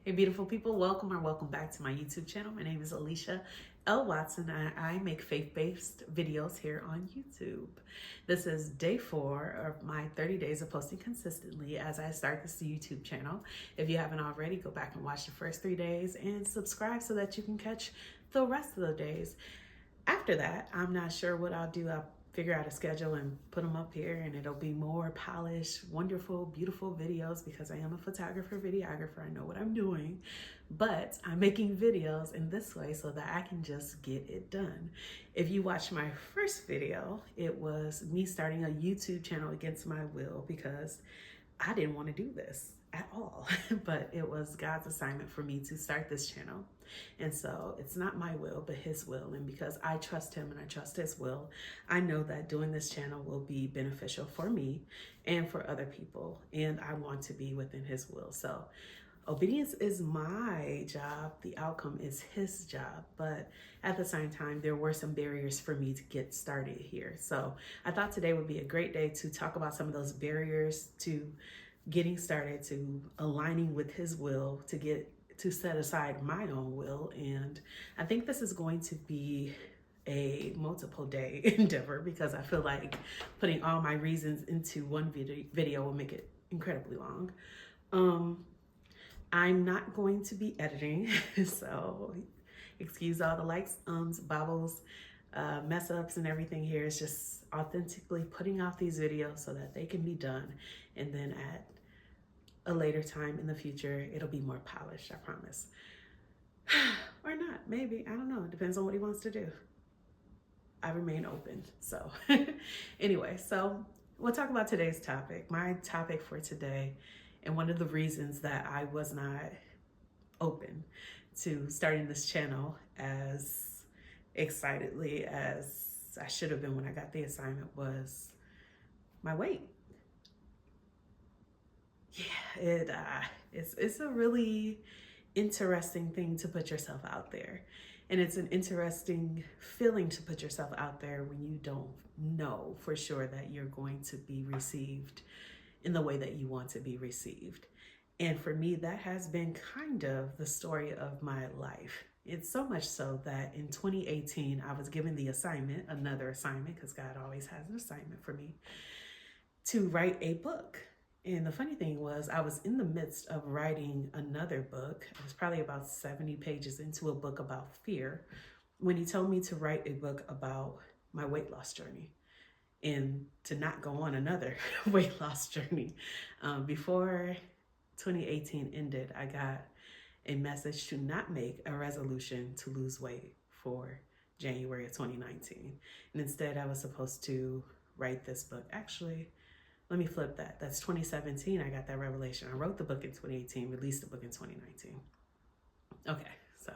Hey, beautiful people, welcome or welcome back to my YouTube channel. My name is Alicia L. Watson, and I make faith-based videos here on YouTube. This is day 4 of my 30 days of posting consistently as I start this YouTube channel. If you haven't already, go back and watch the first 3 days and subscribe so that you can catch the rest of the days. After that, I'm not sure what I'll do. I'll figure out a schedule and put them up here, and it'll be more polished, wonderful, beautiful videos because I am a photographer, videographer. I know what I'm doing, but I'm making videos in this way so that I can just get it done. If you watched my first video, it was me starting a YouTube channel against my will because I didn't want to do this at all, but it was God's assignment for me to start this channel. And so it's not my will, but his will. And because I trust him and I trust his will, I know that doing this channel will be beneficial for me and for other people. And I want to be within his will. So obedience is my job. The outcome is his job. But at the same time, there were some barriers for me to get started here. So I thought today would be a great day to talk about some of those barriers to getting started, to aligning with his will, to set aside my own will. And I think this is going to be a multiple day endeavor because I feel like putting all my reasons into one video will make it incredibly long. I'm not going to be editing, so excuse all the likes, bobbles, mess ups and everything here. It's just authentically putting out these videos so that they can be done, and then at a later time in the future, it'll be more polished, I promise. Or not, maybe, I don't know. It depends on what he wants to do. I remain open. So anyway, so we'll talk about today's topic. My topic for today, and one of the reasons that I was not open to starting this channel as excitedly as I should have been when I got the assignment, was my weight. Yeah, it's a really interesting thing to put yourself out there. And it's an interesting feeling to put yourself out there when you don't know for sure that you're going to be received in the way that you want to be received. And for me, that has been kind of the story of my life. It's so much so that in 2018, I was given the assignment, another assignment, because God always has an assignment for me, to write a book. And the funny thing was, I was in the midst of writing another book. I was probably about 70 pages into a book about fear when he told me to write a book about my weight loss journey and to not go on another weight loss journey. Before 2018 ended, I got a message to not make a resolution to lose weight for January of 2019. And instead, I was supposed to write this book. Actually, let me flip that. That's 2017. I got that revelation. I wrote the book in 2018, released the book in 2019. Okay, so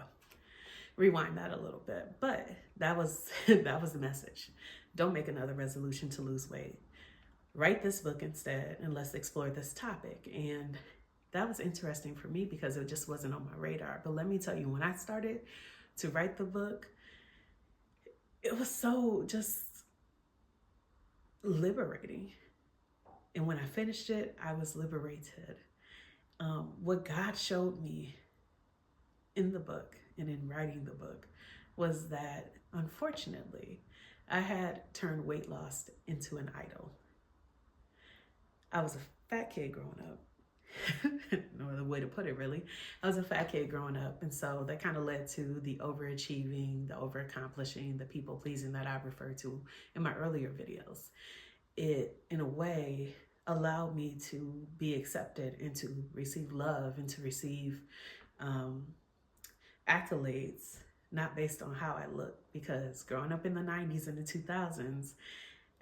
rewind that a little bit. But that was that was the message. Don't make another resolution to lose weight. Write this book instead, and let's explore this topic. And that was interesting for me because it just wasn't on my radar. But let me tell you, when I started to write the book, it was so just liberating. And when I finished it, I was liberated. What God showed me in the book and in writing the book was that, unfortunately, I had turned weight loss into an idol. I was a fat kid growing up. No other way to put it, really. I was a fat kid growing up, and so that kind of led to the overachieving, the overaccomplishing, the people pleasing that I referred to in my earlier videos. It, in a way, allowed me to be accepted and to receive love and to receive accolades, not based on how I look, because growing up in the 90s and the 2000s,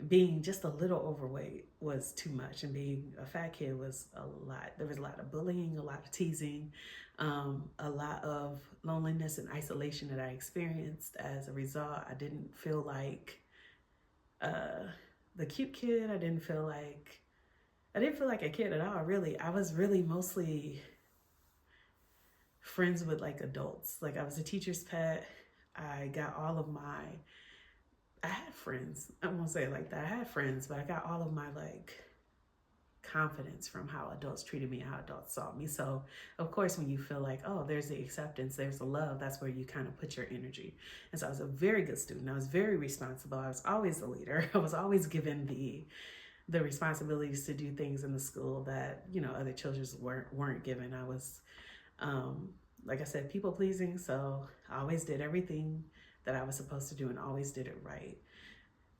being just a little overweight was too much, and being a fat kid was a lot. There was a lot of bullying, a lot of teasing, a lot of loneliness and isolation that I experienced. As a result, I didn't feel like the cute kid. I didn't feel like a kid at all, really. I was really mostly friends with like adults. Like, I was a teacher's pet. I had friends. I won't say it like that. I had friends, but I got all of my like confidence from how adults treated me and how adults saw me. So of course, when you feel like, oh, there's the acceptance, there's the love, that's where you kind of put your energy. And so I was a very good student. I was very responsible. I was always the leader. I was always given the responsibilities to do things in the school that, you know, other children weren't given. I was, like I said, people pleasing. So I always did everything that I was supposed to do and always did it right,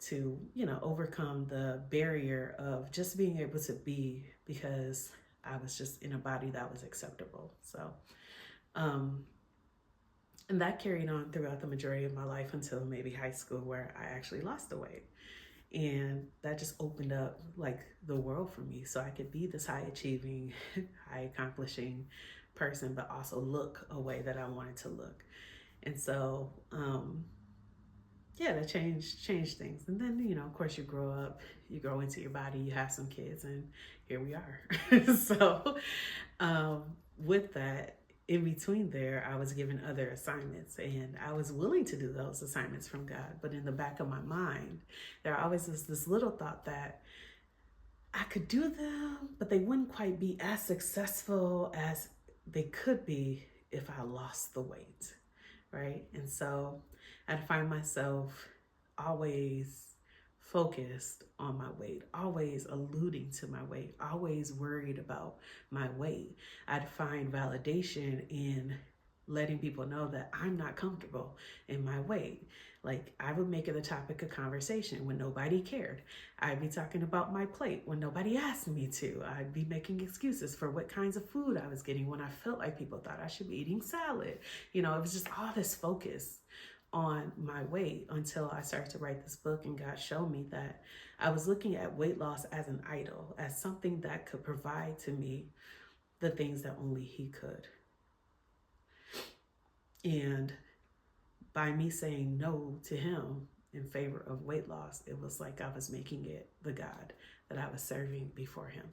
to, you know, overcome the barrier of just being able to be, because I was just in a body that was acceptable. So, and that carried on throughout the majority of my life until maybe high school, where I actually lost the weight. And that just opened up like the world for me. So I could be this high achieving, high accomplishing person, but also look a way that I wanted to look. And so, yeah, that changed things. And then, you know, of course, you grow up, you grow into your body, you have some kids, and here we are. So with that, in between there, I was given other assignments, and I was willing to do those assignments from God. But in the back of my mind, there always was this little thought that I could do them, but they wouldn't quite be as successful as they could be if I lost the weight, right? And so I'd find myself always focused on my weight, always alluding to my weight, always worried about my weight. I'd find validation in letting people know that I'm not comfortable in my weight. Like, I would make it a topic of conversation when nobody cared. I'd be talking about my plate when nobody asked me to. I'd be making excuses for what kinds of food I was getting when I felt like people thought I should be eating salad. You know, it was just all this focus on my weight until I started to write this book, and God showed me that I was looking at weight loss as an idol, as something that could provide to me the things that only He could. And by me saying no to Him in favor of weight loss, it was like I was making it the God that I was serving before Him.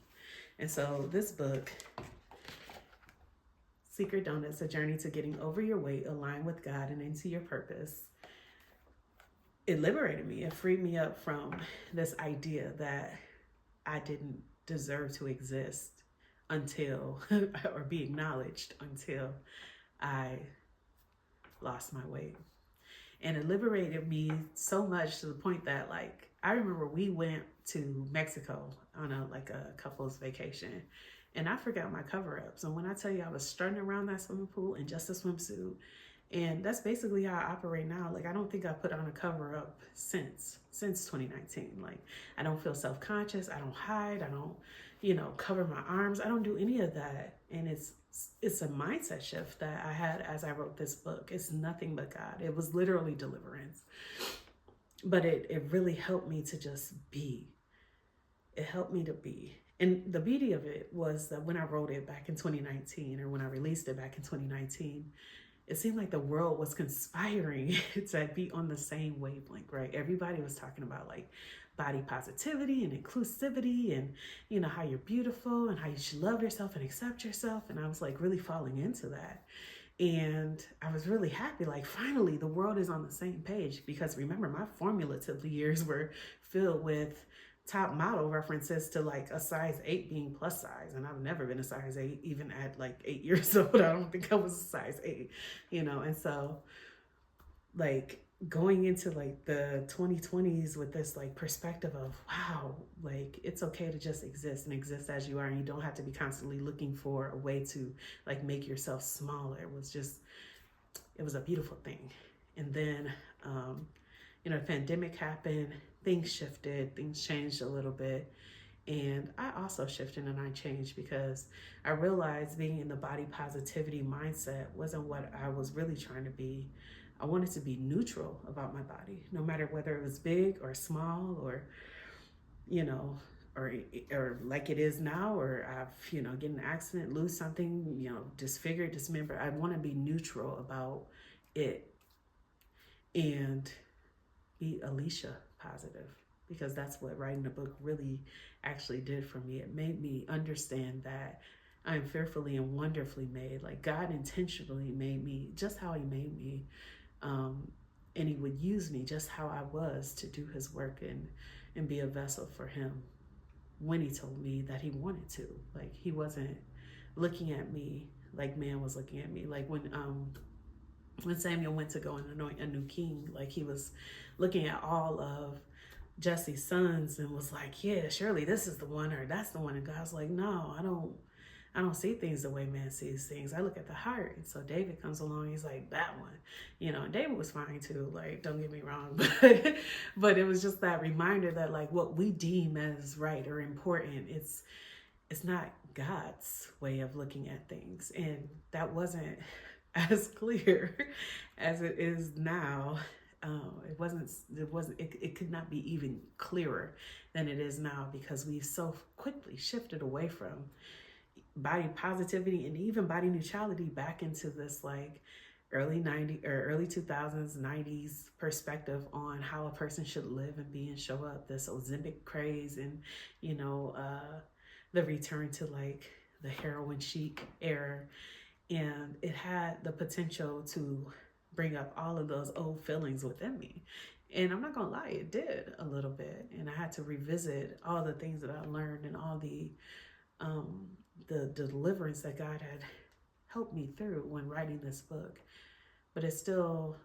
And so this book, Secret Donuts, A Journey to Getting Over Your Weight, Align with God and Into Your Purpose, it liberated me. It freed me up from this idea that I didn't deserve to exist until, or be acknowledged until I lost my weight. And it liberated me so much to the point that, like, I remember we went to Mexico on a couple's vacation, and I forgot my cover-ups. And when I tell you, I was strutting around that swimming pool in just a swimsuit, and that's basically how I operate now. Like, I don't think I put on a cover-up since 2019. Like, I don't feel self-conscious. I don't hide. I don't, you know, cover my arms. I don't do any of that. And it's a mindset shift that I had as I wrote this book. It's nothing but God. It was literally deliverance. But it really helped me to just be. It helped me to be. And the beauty of it was that when I wrote it back in 2019, or when I released it back in 2019, it seemed like the world was conspiring to be on the same wavelength, right? Everybody was talking about like body positivity and inclusivity, and, you know, how you're beautiful and how you should love yourself and accept yourself. And I was like really falling into that. And I was really happy, like, finally the world is on the same page. Because remember, my formative years were filled with top model references to like a size 8 being plus size, and I've never been a size 8. Even at like 8 years old, I don't think I was a size 8, you know. And so, like, going into like the 2020s with this like perspective of, wow, like, it's okay to just exist and exist as you are, and you don't have to be constantly looking for a way to like make yourself smaller. It was a beautiful thing. And then you know, the pandemic happened, things shifted, things changed a little bit. And I also shifted and I changed, because I realized being in the body positivity mindset wasn't what I was really trying to be. I wanted to be neutral about my body, no matter whether it was big or small, or, you know, or like it is now, or I've, you know, get in an accident, lose something, you know, disfigured, dismembered. I want to be neutral about it and be Alicia positive, because that's what writing the book really actually did for me. It made me understand that I'm fearfully and wonderfully made. Like, God intentionally made me just how He made me, and He would use me just how I was to do His work and be a vessel for Him. when he told me that he wanted to. Like, he wasn't looking at me like man was looking at me. Like when Samuel went to go and anoint a new king, like he was looking at all of Jesse's sons and was like, yeah, surely this is the one, or that's the one. And God's like, no, I don't see things the way man sees things. I look at the heart. And so David comes along, he's like, that one. And David was fine too, like, don't get me wrong. But it was just that reminder that, like, what we deem as right or important, it's not God's way of looking at things. And that wasn't as clear as it is now. It could not be even clearer than it is now, because we've so quickly shifted away from body positivity and even body neutrality back into this like early 90s or early 2000s 90s perspective on how a person should live and be and show up. This Ozempic craze and the return to like the heroin chic era, and it had the potential to bring up all of those old feelings within me. And I'm not gonna lie, it did a little bit. And I had to revisit all the things that I learned and all the deliverance that God had helped me through when writing this book. But it still,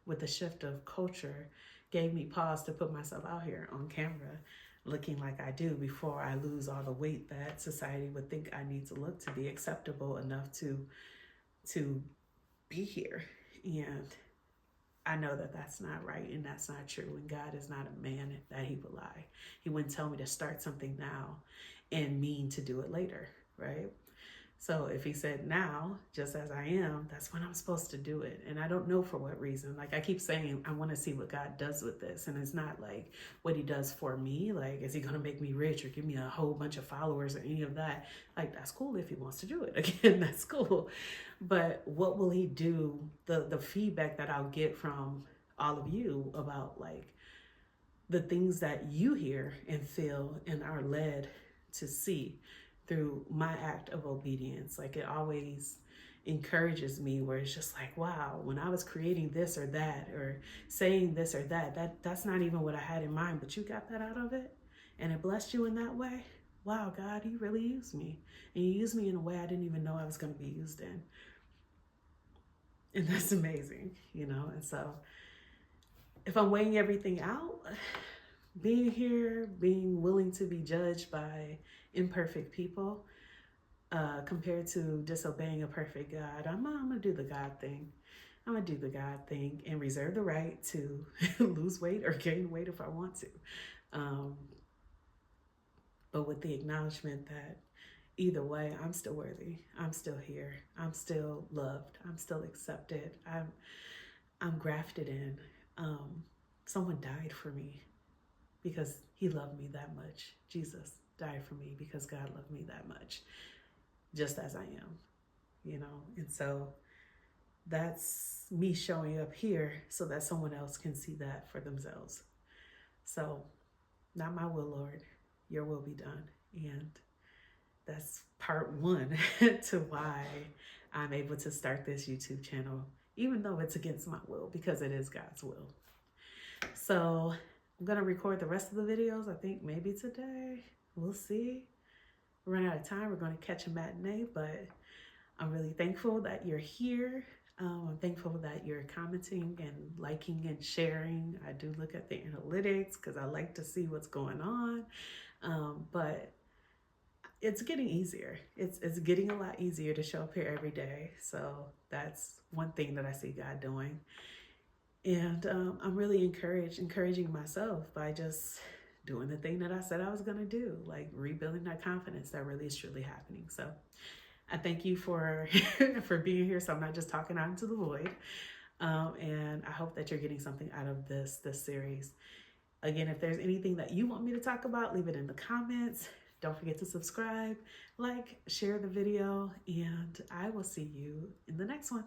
with the shift of culture, gave me pause to put myself out here on camera looking like I do before I lose all the weight that society would think I need to look to be acceptable enough to be here. And I know that that's not right and that's not true. And God is not a man that he would lie. He wouldn't tell me to start something now and mean to do it later, right? So if he said now, just as I am, that's when I'm supposed to do it. And I don't know for what reason. Like I keep saying, I want to see what God does with this. And it's not like what he does for me. Like, is he going to make me rich or give me a whole bunch of followers or any of that? Like, that's cool if he wants to do it. Again, that's cool. But what will he do? The feedback that I'll get from all of you about like the things that you hear and feel and are led to see through my act of obedience. Like it always encourages me, where it's just like, wow, when I was creating this or that or saying this or that's not even what I had in mind, but you got that out of it and it blessed you in that way. Wow, God, you really used me. And you used me in a way I didn't even know I was going to be used in. And that's amazing, And so if I'm weighing everything out, being here, being willing to be judged by imperfect people compared to disobeying a perfect God, I'm gonna do the God thing. I'm gonna do the God thing and reserve the right to lose weight or gain weight if I want to. But with the acknowledgement that either way, I'm still worthy. I'm still here. I'm still loved. I'm still accepted. I'm grafted in. Someone died for me because he loved me that much. Jesus died for me because God loved me that much, just as I am, And so that's me showing up here so that someone else can see that for themselves. So not my will, Lord, your will be done. And that's part one to why I'm able to start this YouTube channel, even though it's against my will, because it is God's will. So I'm going to record the rest of the videos, I think maybe today. We'll see. We run out of time. We're going to catch a matinee, but I'm really thankful that you're here. I'm thankful that you're commenting and liking and sharing. I do look at the analytics because I like to see what's going on. But it's getting easier. It's getting a lot easier to show up here every day. So that's one thing that I see God doing. And I'm really encouraging myself by just doing the thing that I said I was going to do, like rebuilding that confidence that really is truly happening. So I thank you for for being here. So I'm not just talking out into the void. And I hope that you're getting something out of this series. Again, if there's anything that you want me to talk about, leave it in the comments. Don't forget to subscribe, like, share the video, and I will see you in the next one.